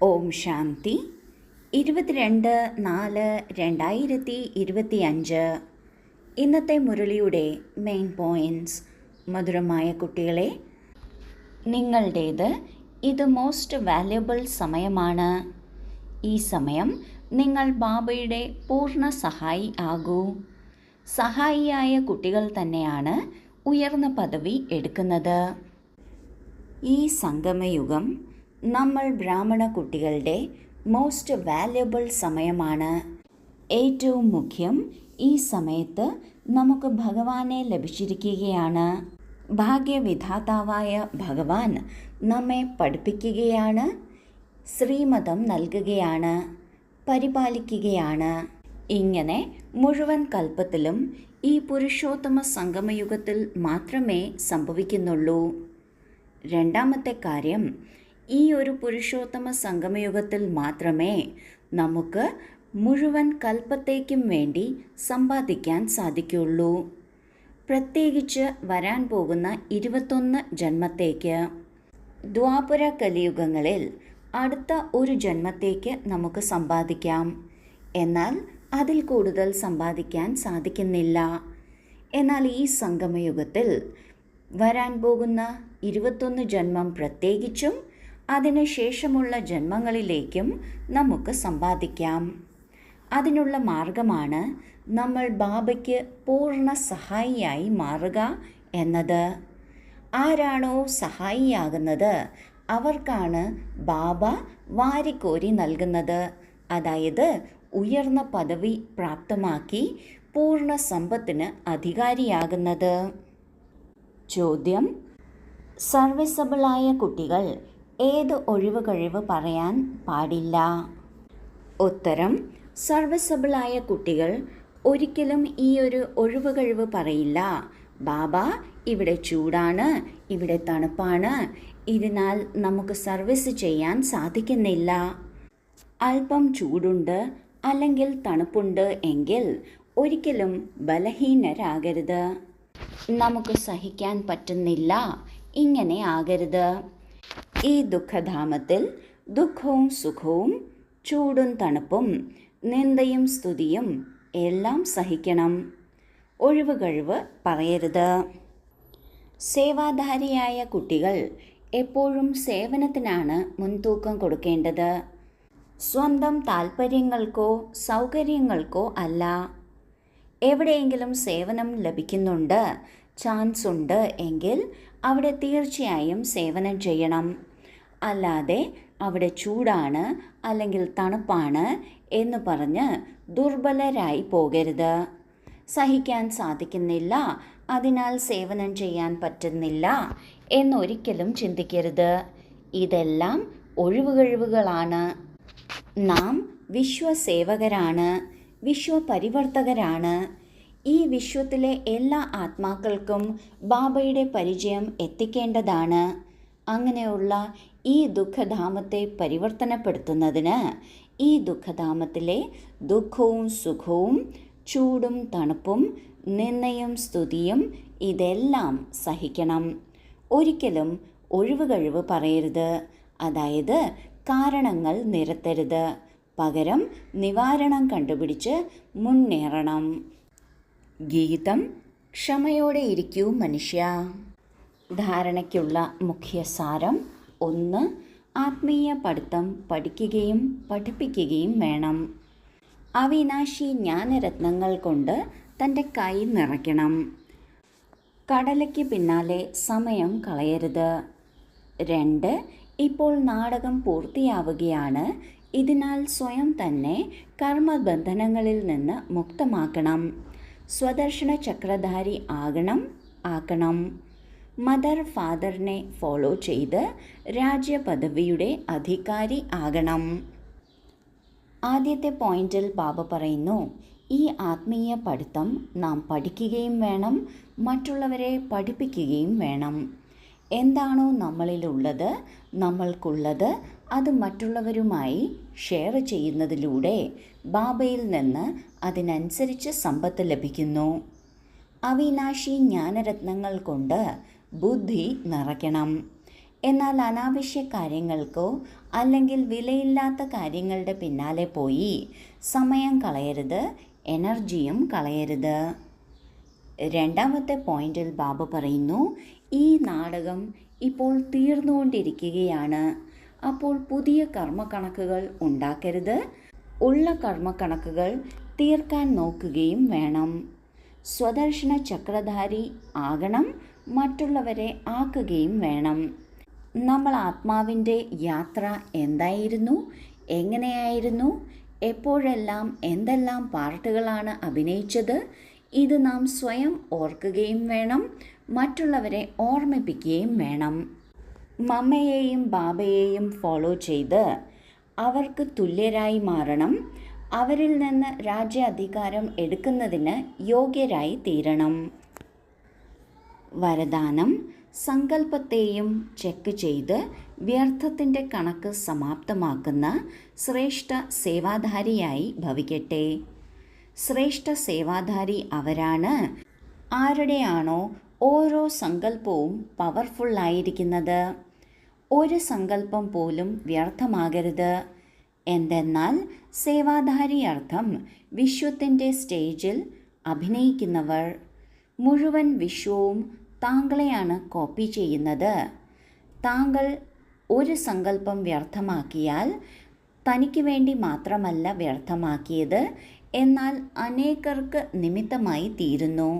ഓം ശാന്തി 22/4/2025. ഇന്നത്തെ മുരളിയുടെ main points. മധുരമായ കുട്ടികളെ, നിങ്ങളുടേത് ഇത് മോസ്റ്റ് വാല്യുബിൾ സമയമാണ്. ഈ സമയം നിങ്ങൾ ബാബയുടെ പൂർണ്ണ സഹായി ആകൂ. സഹായിയായ കുട്ടികൾ തന്നെയാണ് ഉയർന്ന പദവി എടുക്കുന്നത്. ഈ സംഗമയുഗം നമ്മൾ ബ്രാഹ്മണ കുട്ടികളുടെ മോസ്റ്റ് വാല്യുബിൾ സമയമാണ്. ഏറ്റവും മുഖ്യം, ഈ സമയത്ത് നമുക്ക് ഭഗവാനെ ലഭിച്ചിരിക്കുകയാണ്. ഭാഗ്യവിധാതാവായ ഭഗവാൻ നമ്മെ പഠിപ്പിക്കുകയാണ്, ശ്രീമതം നൽകുകയാണ്, പരിപാലിക്കുകയാണ്. ഇങ്ങനെ മുഴുവൻ കൽപ്പത്തിലും ഈ പുരുഷോത്തമ സംഗമയുഗത്തിൽ മാത്രമേ സംഭവിക്കുന്നുള്ളൂ. രണ്ടാമത്തെ കാര്യം, ഈ ഒരു പുരുഷോത്തമ സംഗമയുഗത്തിൽ മാത്രമേ നമുക്ക് മുഴുവൻ കൽപ്പത്തേക്കും വേണ്ടി സമ്പാദിക്കാൻ സാധിക്കുള്ളൂ. പ്രത്യേകിച്ച് വരാൻ പോകുന്ന 21 ജന്മത്തേക്ക്. ദ്വാപര കലിയുഗങ്ങളിൽ അടുത്ത ഒരു ജന്മത്തേക്ക് നമുക്ക് സമ്പാദിക്കാം. എന്നാൽ അതിൽ കൂടുതൽ സമ്പാദിക്കാൻ സാധിക്കുന്നില്ല. എന്നാൽ ഈ സംഗമയുഗത്തിൽ വരാൻ പോകുന്ന 21 ജന്മം പ്രത്യേകിച്ചും അതിനുശേഷമുള്ള ജന്മങ്ങളിലേക്കും നമുക്ക് സമ്പാദിക്കാം. അതിനുള്ള മാർഗമാണ് നമ്മൾ ബാബയ്ക്ക് പൂർണ്ണ സഹായിയായി മാറുക എന്നത്. ആരാണോ സഹായിയാകുന്നത് അവർക്കാണ് ബാബ വാരിക്കോരി നൽകുന്നത്. അതായത് ഉയർന്ന പദവി പ്രാപ്തമാക്കി പൂർണ്ണ സമ്പത്തിന് അധികാരിയാകുന്നത്. ചോദ്യം: സർവീസബിളായ കുട്ടികൾ ഏത് ഒഴിവ് കഴിവ് പറയാൻ പാടില്ല? ഉത്തരം: സർവീസബിളായ കുട്ടികൾ ഒരിക്കലും ഈ ഒരു ഒഴിവ് കഴിവ് പറയില്ല. ബാബ, ഇവിടെ ചൂടാണ്, ഇവിടെ തണുപ്പാണ്, ഇതിനാൽ നമുക്ക് സർവീസ് ചെയ്യാൻ സാധിക്കുന്നില്ല. അല്പം ചൂടുണ്ട് അല്ലെങ്കിൽ തണുപ്പുണ്ട് എങ്കിൽ ഒരിക്കലും ബലഹീനരാകരുത്. നമുക്ക് സഹിക്കാൻ പറ്റുന്നില്ല, ഇങ്ങനെ ആകരുത്. ഈ ദുഃഖധാമത്തിൽ ദുഃഖവും സുഖവും, ചൂടും തണുപ്പും, നിന്ദയും സ്തുതിയും എല്ലാം സഹിക്കണം. ഒഴിവ് കഴിവ് പറയരുത്. സേവാധാരിയായ കുട്ടികൾ എപ്പോഴും സേവനത്തിനാണ് മുൻതൂക്കം കൊടുക്കേണ്ടത്, സ്വന്തം താൽപ്പര്യങ്ങൾക്കോ സൗകര്യങ്ങൾക്കോ അല്ല. എവിടെയെങ്കിലും സേവനം ലഭിക്കുന്നുണ്ട്, ചാൻസ് ഉണ്ട് എങ്കിൽ അവിടെ തീർച്ചയായും സേവനം ചെയ്യണം. അല്ലാതെ അവിടെ ചൂടാണ് അല്ലെങ്കിൽ തണുപ്പാണ് എന്ന് പറഞ്ഞ് ദുർബലരായി പോകരുത്. സഹിക്കാൻ സാധിക്കുന്നില്ല, അതിനാൽ സേവനം ചെയ്യാൻ പറ്റുന്നില്ല എന്നൊരിക്കലും ചിന്തിക്കരുത്. ഇതെല്ലാം ഒഴിവുകഴിവുകളാണ്. നാം വിശ്വസേവകരാണ്, വിശ്വപരിവർത്തകരാണ്. ഈ വിശ്വത്തിലെ എല്ലാ ആത്മാക്കൾക്കും ബാബയുടെ പരിചയം എത്തിക്കേണ്ടതാണ്. അങ്ങനെയുള്ള ഈ ദുഃഖധാമത്തെ പരിവർത്തനപ്പെടുത്തുന്നതിന് ഈ ദുഃഖധാമത്തിലെ ദുഃഖവും സുഖവും, ചൂടും തണുപ്പും, നിന്ദയും സ്തുതിയും ഇതെല്ലാം സഹിക്കണം. ഒരിക്കലും ഒഴിവ് കഴിവ് പറയരുത്. അതായത് കാരണങ്ങൾ നിരത്തരുത്. പകരം നിവാരണം കണ്ടുപിടിച്ച് മുന്നേറണം. ഗീതം: ക്ഷമയോടെ ഇരിക്കൂ മനുഷ്യ. ധാരണയ്ക്കുള്ള മുഖ്യസാരം: 1. ആത്മീയ പഠിത്തം പഠിക്കുകയും പഠിപ്പിക്കുകയും വേണം. അവിനാശി ജ്ഞാനരത്നങ്ങൾ കൊണ്ട് തൻ്റെ കൈ നിറയ്ക്കണം. കടലയ്ക്ക് പിന്നാലെ സമയം കളയരുത്. 2. ഇപ്പോൾ നാടകം പൂർത്തിയാവുകയാണ്. ഇതിനാൽ സ്വയം തന്നെ കർമ്മബന്ധനങ്ങളിൽ നിന്ന് മുക്തമാക്കണം. സ്വദർശന ചക്രധാരി ആക്കണം. മദർ ഫാദറിനെ ഫോളോ ചെയ്ത് രാജ്യപദവിയുടെ അധികാരി ആകണം. ആദ്യത്തെ പോയിന്റിൽ ബാബ പറയുന്നു, ഈ ആത്മീയ പഠിത്തം നാം പഠിക്കുകയും വേണം, മറ്റുള്ളവരെ പഠിപ്പിക്കുകയും വേണം. എന്താണോ നമ്മളിലുള്ളത്, നമ്മൾക്കുള്ളത്, അത് മറ്റുള്ളവരുമായി ഷെയർ ചെയ്യുന്നതിലൂടെ ബാബയിൽ നിന്ന് അതിനനുസരിച്ച് സമ്പത്ത് ലഭിക്കുന്നു. അവിനാശി ജ്ഞാനരത്നങ്ങൾ കൊണ്ട് ബുദ്ധി നിറയ്ക്കണം. എന്നാൽ അനാവശ്യ കാര്യങ്ങൾക്കോ അല്ലെങ്കിൽ വിലയില്ലാത്ത കാര്യങ്ങളുടെ പിന്നാലെ പോയി സമയം കളയരുത്, എനർജിയും കളയരുത്. രണ്ടാമത്തെ പോയിന്റിൽ ബാബ പറയുന്നു, ഈ നാടകം ഇപ്പോൾ തീർന്നുകൊണ്ടിരിക്കുകയാണ്. അപ്പോൾ പുതിയ കർമ്മക്കണക്കുകൾ ഉണ്ടാക്കരുത്. ഉള്ള കർമ്മക്കണക്കുകൾ തീർക്കാൻ നോക്കുകയും വേണം. സ്വദർശന ചക്രധാരി ആകണം, മറ്റുള്ളവരെ ആക്കുകയും വേണം. നമ്മൾ ആത്മാവിൻ്റെ യാത്ര എന്തായിരുന്നു, എങ്ങനെയായിരുന്നു, എപ്പോഴെല്ലാം എന്തെല്ലാം പാർട്ടുകളാണ് അഭിനയിച്ചത്, ഇത് നാം സ്വയം ഓർക്കുകയും വേണം, മറ്റുള്ളവരെ ഓർമ്മിപ്പിക്കുകയും വേണം. മമ്മയെയും ബാബയെയും ഫോളോ ചെയ്ത് അവർക്ക് തുല്യരായി മാറണം. അവരിൽ നിന്ന് രാജ്യാധികാരം എടുക്കുന്നതിന് യോഗ്യരായി തീരണം. വരദാനം: സങ്കല്പത്തെയും ചെക്ക് ചെയ്ത് വ്യർത്ഥത്തിൻ്റെ കണക്ക് സമാപ്തമാക്കുന്ന ശ്രേഷ്ഠ സേവാധാരിയായി ഭവിക്കട്ടെ. ശ്രേഷ്ഠ സേവാധാരി അവരാണ് ആരുടെയാണോ ഓരോ സങ്കല്പവും പവർഫുള്ളായിരിക്കുന്നത്. ഒരു സങ്കല്പം പോലും വ്യർത്ഥമാകരുത്. എന്തെന്നാൽ സേവാധാരി അർത്ഥം വിശ്വത്തിൻ്റെ സ്റ്റേജിൽ അഭിനയിക്കുന്നവർ. മുഴുവൻ വിശ്വവും താങ്കളെയാണ് കോപ്പി ചെയ്യുന്നത്. താങ്കൾ ഒരു സങ്കല്പം വ്യർത്ഥമാക്കിയാൽ തനിക്ക് വേണ്ടി മാത്രമല്ല വ്യർത്ഥമാക്കിയത്, എന്നാൽ അനേകർക്ക് നിമിത്തമായി തീരുന്നു.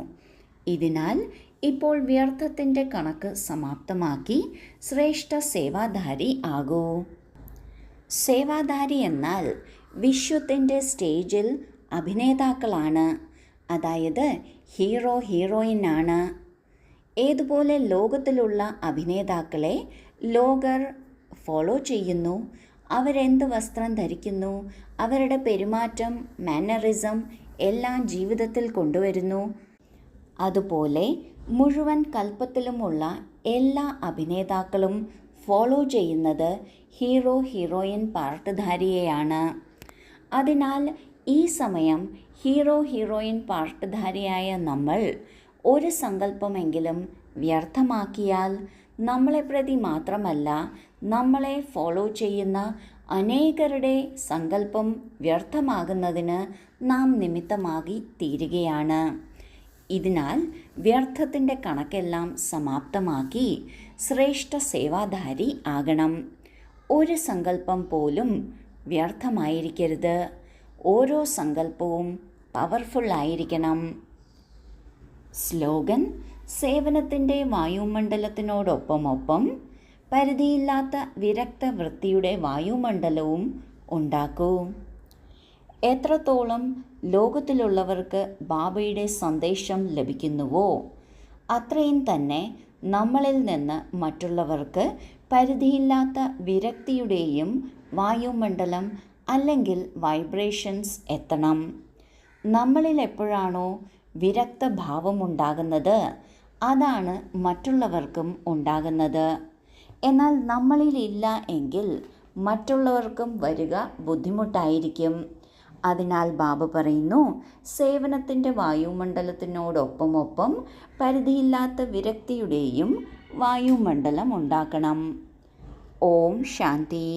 ഇതിനാൽ ഇപ്പോൾ വ്യർത്ഥത്തിൻ്റെ കണക്ക് സമാപ്തമാക്കി ശ്രേഷ്ഠ സേവാധാരി ആകൂ. സേവാധാരി എന്നാൽ വിശ്വത്തിൻ്റെ സ്റ്റേജിൽ അഭിനേതാക്കളാണ്, അതായത് ഹീറോ ഹീറോയിനാണ്. ഏതുപോലെ ലോകത്തിലുള്ള അഭിനേതാക്കളെ ലോകർ ഫോളോ ചെയ്യുന്നു, അവരെന്ത് വസ്ത്രം ധരിക്കുന്നു, അവരുടെ പെരുമാറ്റം, മാനറിസം എല്ലാം ജീവിതത്തിൽ കൊണ്ടുവരുന്നു, അതുപോലെ മുഴുവൻ കൽപ്പത്തിലുമുള്ള എല്ലാ അഭിനേതാക്കളും ഫോളോ ചെയ്യുന്നത് ഹീറോ ഹീറോയിൻ പാർട്ട്ധാരിയെയാണ്. അതിനാൽ ഈ സമയം ഹീറോ ഹീറോയിൻ പാർട്ട്ധാരിയായ നമ്മൾ ഒരു സങ്കല്പമെങ്കിലും വ്യർത്ഥമാക്കിയാൽ നമ്മളെ പ്രതി മാത്രമല്ല, നമ്മളെ ഫോളോ ചെയ്യുന്ന അനേകരുടെ സങ്കല്പം വ്യർത്ഥമാകുന്നതിന് നാം നിമിത്തമാക്കി തീരുകയാണ്. ഇതിനാൽ വ്യർത്ഥത്തിൻ്റെ കണക്കെല്ലാം സമാപ്തമാക്കി ശ്രേഷ്ഠ സേവാധാരി ആകണം. ഒരു സങ്കല്പം പോലും വ്യർത്ഥമായിരിക്കരുത്. ഓരോ സങ്കല്പവും പവർഫുള്ളായിരിക്കണം. സ്ലോഗൻ: സേവനത്തിൻ്റെ വായുമണ്ഡലത്തിനോടൊപ്പം പരിധിയില്ലാത്ത വിരക്ത വൃത്തിയുടെ വായുമണ്ഡലവും ഉണ്ടാക്കൂ. എത്രത്തോളം ലോകത്തിലുള്ളവർക്ക് ബാബയുടെ സന്ദേശം ലഭിക്കുന്നുവോ അത്രയും തന്നെ നമ്മളിൽ നിന്ന് മറ്റുള്ളവർക്ക് പരിധിയില്ലാത്ത വിരക്തിയുടെയും വായുമണ്ഡലം അല്ലെങ്കിൽ വൈബ്രേഷൻസ് എത്തണം. നമ്മളിൽ എപ്പോഴാണോ വിരക്ത ഭാവമുണ്ടാകുന്നത് അതാണ് മറ്റുള്ളവർക്കും ഉണ്ടാകുന്നത്. എന്നാൽ നമ്മളിലില്ല എങ്കിൽ മറ്റുള്ളവർക്കും വരിക ബുദ്ധിമുട്ടായിരിക്കും. അതിനാൽ ബാബ പറയുന്നു, സേവനത്തിൻ്റെ വായുമണ്ഡലത്തിനോടൊപ്പം പരിധിയില്ലാത്ത വിരക്തിയുടെയും വായുമണ്ഡലം ഉണ്ടാക്കണം. ഓം ശാന്തി.